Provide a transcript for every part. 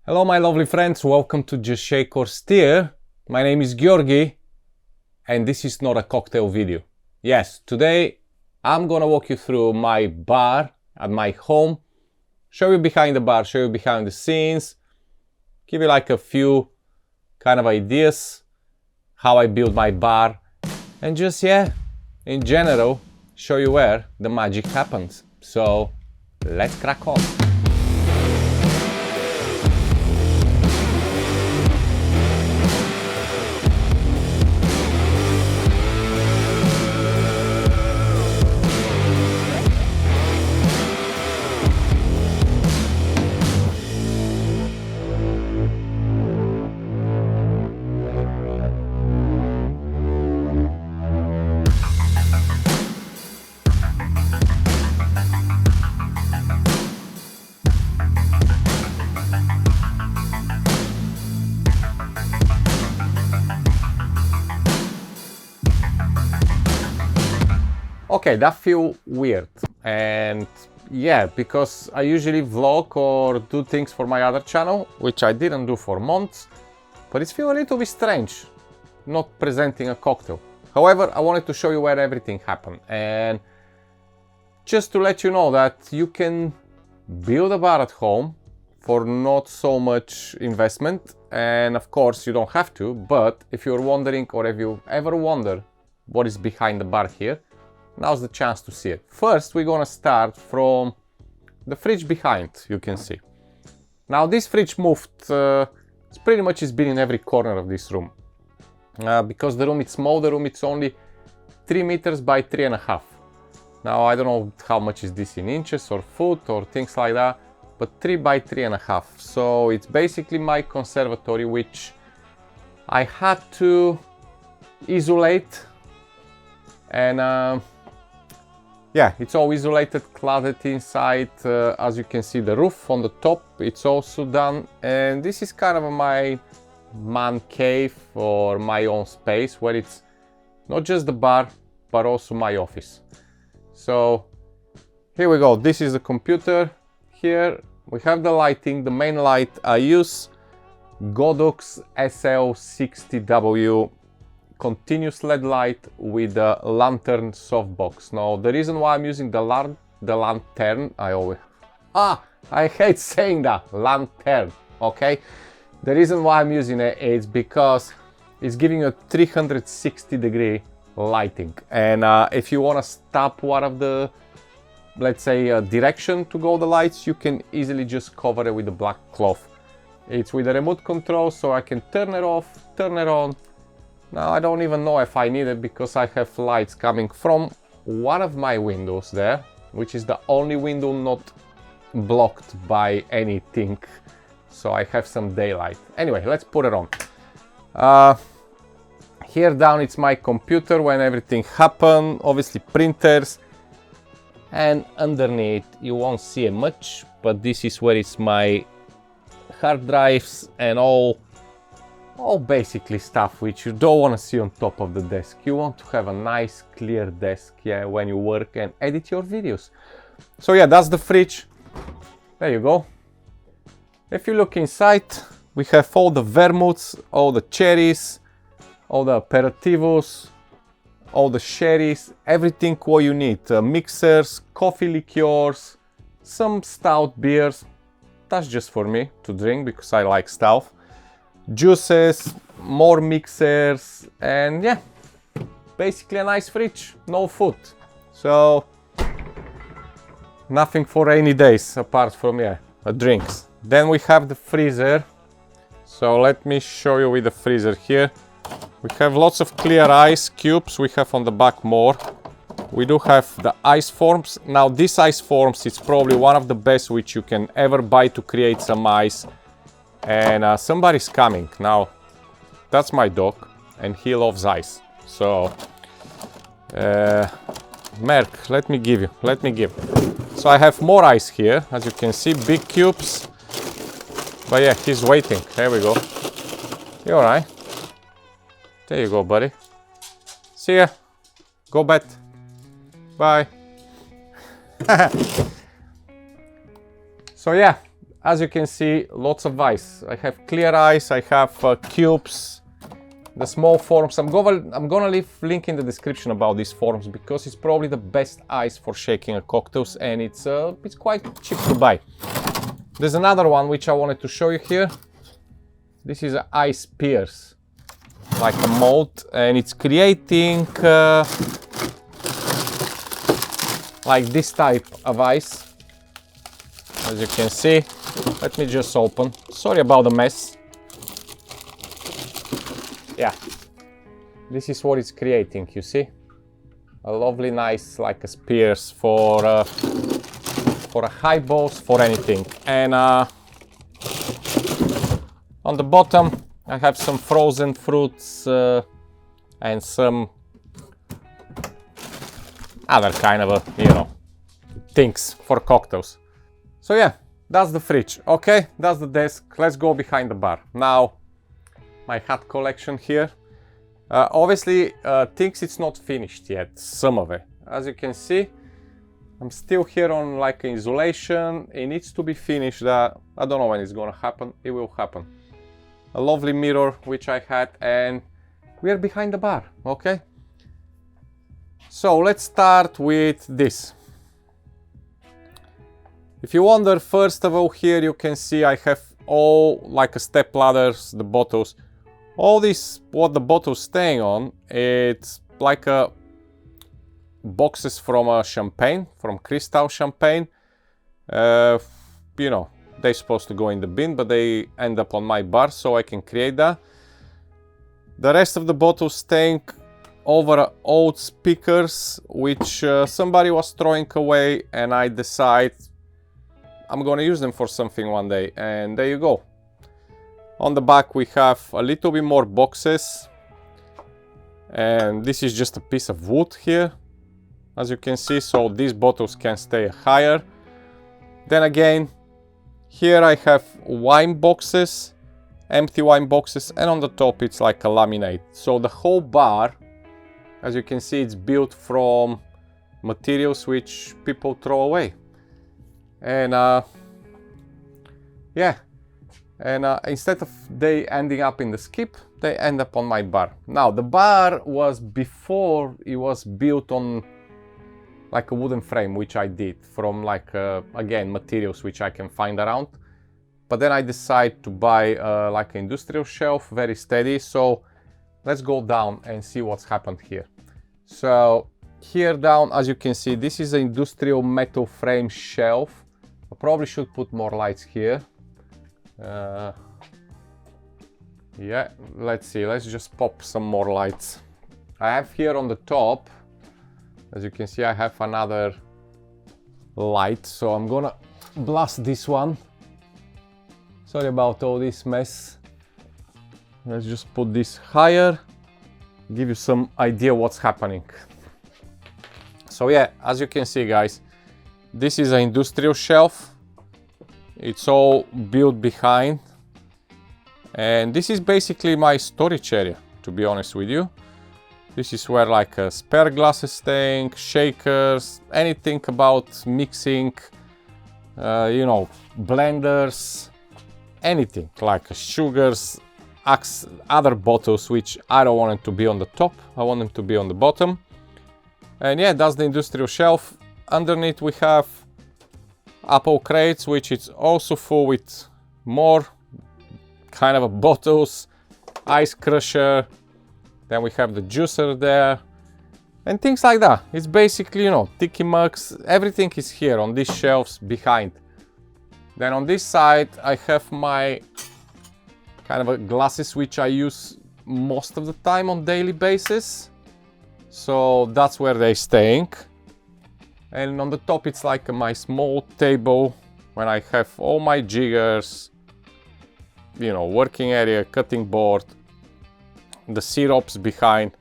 Hello my lovely friends, welcome to Just Shake or Steer. My name is Georgi and this is not a cocktail video. Yes, today I'm gonna walk you through my bar at my home, show you behind the bar, show you behind the scenes, give you like a few kind of ideas how I build my bar, and just in general show you where the magic happens. So let's crack on. Okay, that feels weird, and yeah, because I usually vlog or do things for my other channel, which I didn't do for months, but it's feel a little bit strange not presenting a cocktail. However, I wanted to show you where everything happened, and just to let you know that you can build a bar at home for not so much investment, and of course you don't have to, but if you're wondering or if you ever wonder what is behind the bar here, now's the chance to see it. First, we're gonna start from the fridge behind, you can see. Now this fridge moved, it's pretty much been in every corner of this room. Because the room is small, the room it's only 3 meters by 3.5. Now I don't know how much is this in inches or foot or things like that, but 3 by 3.5. So it's basically my conservatory, which I had to isolate, and yeah, it's all isolated, cladded inside. As you can see, the roof on the top, it's also done. And this is kind of my man cave or my own space where it's not just the bar, but also my office. So here we go. This is the computer. Here we have the lighting. The main light I use Godox SL60W continuous LED light with a lantern softbox. Now the reason why I'm using the lantern, I hate saying that, lantern, okay? The reason why I'm using it is because it's giving a 360-degree lighting, and if you want to stop one of the, let's say, direction to go the lights, you can easily just cover it with a black cloth. It's with a remote control, so I can turn it off, turn it on. Now I don't even know if I need it because I have lights coming from one of my windows there, which is the only window not blocked by anything, so I have some daylight. Anyway, let's put it on. Here down it's my computer when everything happened, obviously printers, and underneath you won't see it much, but this is where it's my hard drives and all basically stuff which you don't want to see on top of the desk. You want to have a nice clear desk, yeah, when you work and edit your videos. So yeah, that's the fridge. There you go. If you look inside, we have all the vermouths, all the cherries, all the aperitivos, all the sherries, everything what you need. Mixers, coffee liqueurs, some stout beers. That's just for me to drink because I like stout. Juices, more mixers, and yeah, basically a nice fridge, no food. So nothing for rainy days apart from drinks. Then we have the freezer. So let me show you with the freezer here. We have lots of clear ice cubes. We have on the back more. We do have the ice forms. Now this ice forms, it's probably one of the best which you can ever buy to create some ice. And somebody's coming. Now that's my dog and he loves ice. So Merk, let me give. So I have more ice here, as you can see, big cubes. But yeah, he's waiting. There we go. You alright? There you go, buddy. See ya. Go bed. Bye. So yeah, as you can see, lots of ice. I have clear ice, I have cubes, the small forms. I'm gonna leave link in the description about these forms because it's probably the best ice for shaking a cocktails, and it's quite cheap to buy. There's another one which I wanted to show you here. This is an ice pierce, like a mold, and it's creating like this type of ice. As you can see, let me just open. Sorry about the mess. Yeah, this is what it's creating, you see? A lovely, nice, like a spears for highballs, for anything. And on the bottom, I have some frozen fruits and some other kind of, you know, things for cocktails. So yeah, that's the fridge. Okay, that's the desk. Let's go behind the bar. Now, my hat collection here. Obviously, things it's not finished yet, some of it. As you can see, I'm still here on like insulation. It needs to be finished. I don't know when it's gonna happen. It will happen. A lovely mirror which I had, and we are behind the bar, okay? So let's start with this. If you wonder, first of all, here you can see I have all like a step ladders, the bottles. All this, what the bottle's staying on, it's like a boxes from a champagne, from crystal champagne. You know, they're supposed to go in the bin, but they end up on my bar, so I can create that. The rest of the bottles staying over old speakers, which somebody was throwing away, and I decide I'm gonna use them for something one day, and there you go. On the back we have a little bit more boxes, and this is just a piece of wood here, as you can see, so these bottles can stay higher. Then again, here I have wine boxes, empty wine boxes, and on the top it's like a laminate. So the whole bar, as you can see, it's built from materials which people throw away. And yeah, and instead of they ending up in the skip, they end up on my bar. Now the bar was, before it was built on like a wooden frame, which I did from like again materials which I can find around. But then I decided to buy like an industrial shelf, very steady. So let's go down and see what's happened here. So here down, as you can see, this is an industrial metal frame shelf. I probably should put more lights here. Yeah, let's see, let's just pop some more lights. I have here on the top, as you can see, I have another light, so I'm gonna blast this one. Sorry about all this mess. Let's just put this higher, give you some idea what's happening. So yeah, as you can see, guys, this is an industrial shelf. It's all built behind, and this is basically my storage area, to be honest with you. This is where like spare glasses staying, shakers, anything about mixing, you know, blenders, anything like sugars, other bottles which I don't want them to be on the top, I want them to be on the bottom. And yeah, that's the industrial shelf. Underneath we have apple crates, which is also full with more kind of bottles, ice crusher. Then we have the juicer there and things like that. It's basically, you know, tiki mugs, everything is here on these shelves behind. Then on this side I have my kind of glasses which I use most of the time on daily basis. So that's where they're staying. And on the top it's like my small table when I have all my jiggers, you know, working area, cutting board, the syrups behind.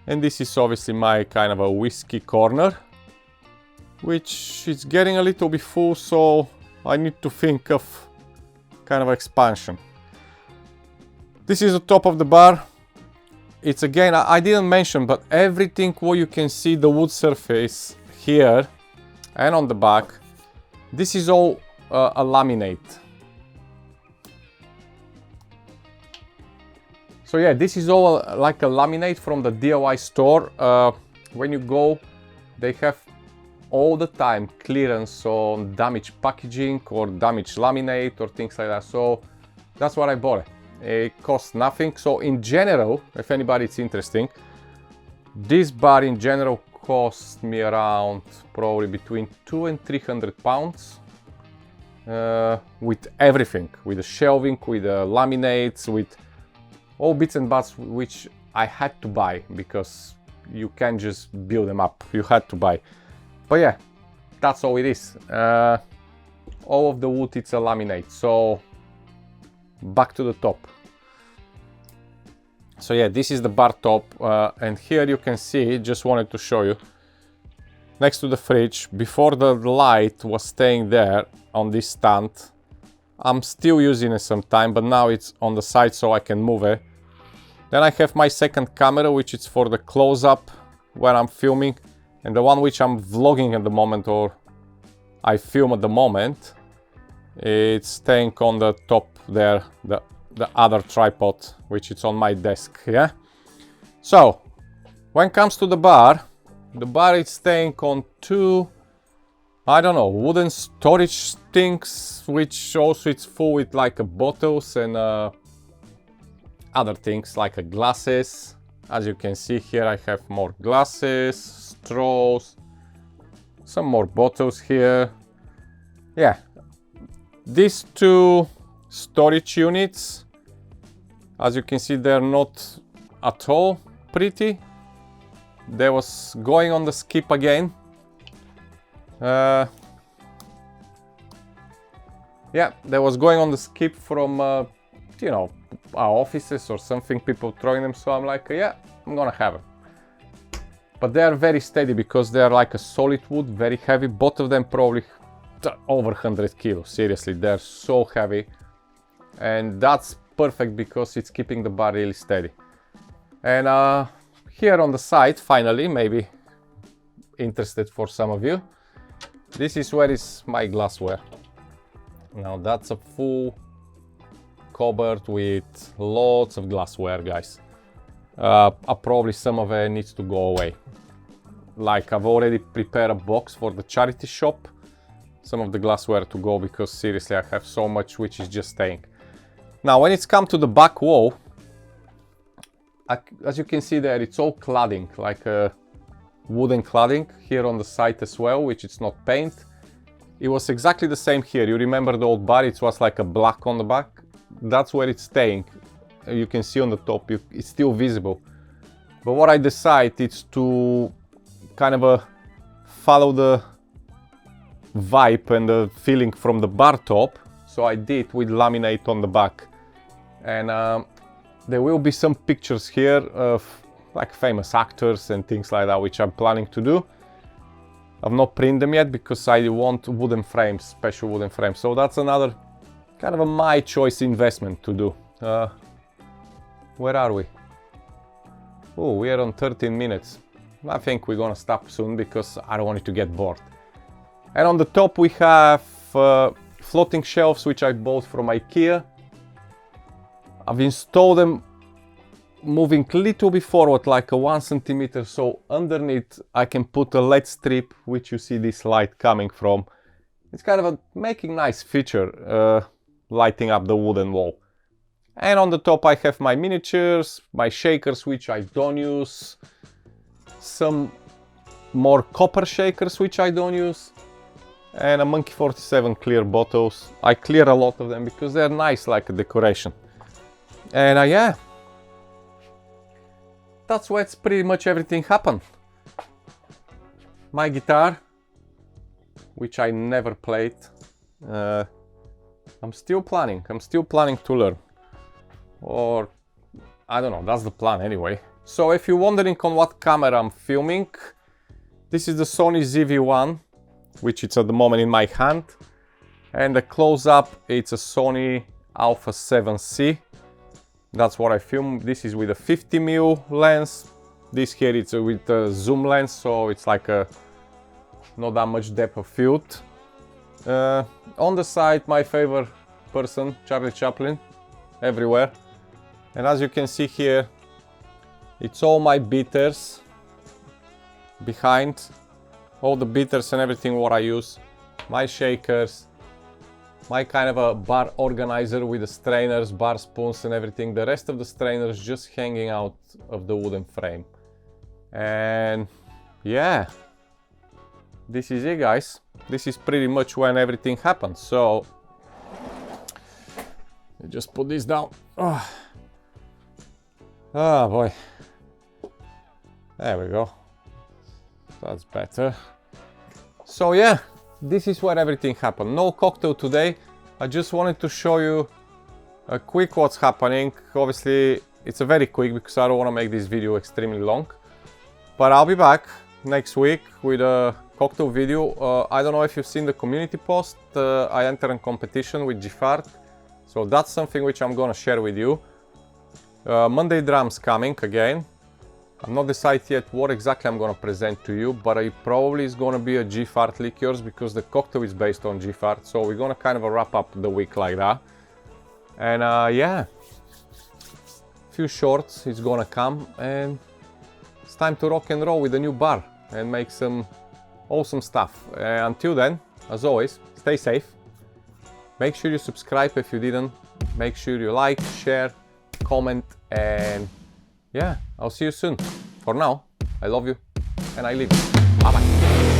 And this is obviously my kind of a whiskey corner, which is getting a little bit full, so I need to think of kind of expansion. This is the top of the bar. It's again, I didn't mention, but everything what you can see, the wood surface here, And on the back, this is all a laminate. So yeah, this is all like a laminate from the DIY store. When you go, they have all the time clearance on damaged packaging or damaged laminate or things like that. So that's what I bought. It costs nothing. So in general, if anybody's interested, this bar in general cost me around probably between 200 and 300 pounds with everything, with the shelving, with the laminates, with all bits and bobs which I had to buy because you can't just build them up, you had to buy. But yeah, that's all it is. All of the wood, it's a laminate. So back to the top. So yeah, this is the bar top, and here you can see, just wanted to show you, next to the fridge, before the light was staying there on this stand. I'm still using it sometime, but now it's on the side so I can move it. Then I have my second camera, which is for the close-up where I'm filming, and the one which I'm vlogging at the moment, or I film at the moment, it's staying on the top there, the other tripod, which is on my desk, yeah? So, when it comes to the bar is staying on two, I don't know, wooden storage things, which also it's full with like bottles and other things like glasses. As you can see here, I have more glasses, straws, some more bottles here. Yeah, these two storage units, as you can see, they're not at all pretty. They was going on the skip again. Yeah, they was going on the skip from, you know, our offices or something, people throwing them. So I'm like, yeah, I'm gonna have them. But they are very steady because they are like a solid wood, very heavy. Both of them probably over 100 kilos. Seriously, they're so heavy. And that's perfect because it's keeping the bar really steady. And here on the side, finally, maybe interested for some of you, this is where is my glassware. Now that's a full cupboard with lots of glassware, guys. Probably some of it needs to go away. Like, I've already prepared a box for the charity shop, some of the glassware to go, because seriously I have so much which is just staying. Now when it's come to the back wall, as you can see there, it's all cladding, like a wooden cladding here on the side as well, which it's not paint. It was exactly the same here. You remember the old bar, it was like a black on the back. That's where it's staying. You can see on the top, it's still visible. But what I decided is to kind of follow the vibe and the feeling from the bar top. So I did with laminate on the back. And there will be some pictures here of like famous actors and things like that, which I'm planning to do. I've not printed them yet because I want wooden frames, special wooden frames. So that's another kind of a my choice investment to do. Where are we? Oh, we are on 13 minutes. I think we're gonna stop soon because I don't want it to get bored. And on the top we have floating shelves, which I bought from IKEA. I've installed them moving a little bit forward, like a 1 centimeter, so underneath I can put a LED strip, which you see this light coming from. It's kind of a making nice feature, lighting up the wooden wall. And on the top I have my miniatures, my shakers, which I don't use, some more copper shakers, which I don't use, and a Monkey 47 clear bottles. I clear a lot of them because they're nice, like a decoration. And yeah, that's where it's pretty much everything happened. My guitar, which I never played, I'm still planning to learn. Or, I don't know, that's the plan anyway. So if you're wondering on what camera I'm filming, this is the Sony ZV-1, which is at the moment in my hand. And the close-up, it's a Sony Alpha 7C. That's what I film. This is with a 50mm lens. This here it's with a zoom lens, so it's like a not that much depth of field. On the side, my favorite person, Charlie Chaplin, everywhere. And as you can see here, it's all my bitters behind, all the bitters and everything what I use, my shakers, my kind of a bar organizer with the strainers, bar spoons and everything. The rest of the strainers just hanging out of the wooden frame. And yeah, this is it, guys. This is pretty much when everything happened. So just put this down. Oh boy, there we go. That's better. So yeah, this is where everything happened. No cocktail today. I just wanted to show you a quick what's happening. Obviously it's a very quick because I don't want to make this video extremely long, but I'll be back next week with a cocktail video. I don't know if you've seen the community post. I entered in competition with Giffard, so that's something which I'm gonna share with you. Monday drums coming again. I'm not decided yet what exactly I'm gonna present to you, but it probably is gonna be a Giffard liqueurs because the cocktail is based on Giffard. So we're gonna kind of wrap up the week like that. And yeah, few shorts is gonna come, and it's time to rock and roll with the new bar and make some awesome stuff. Until then, as always, stay safe. Make sure you subscribe if you didn't. Make sure you like, share, comment, and yeah, I'll see you soon. For now, I love you and I leave you. Bye bye.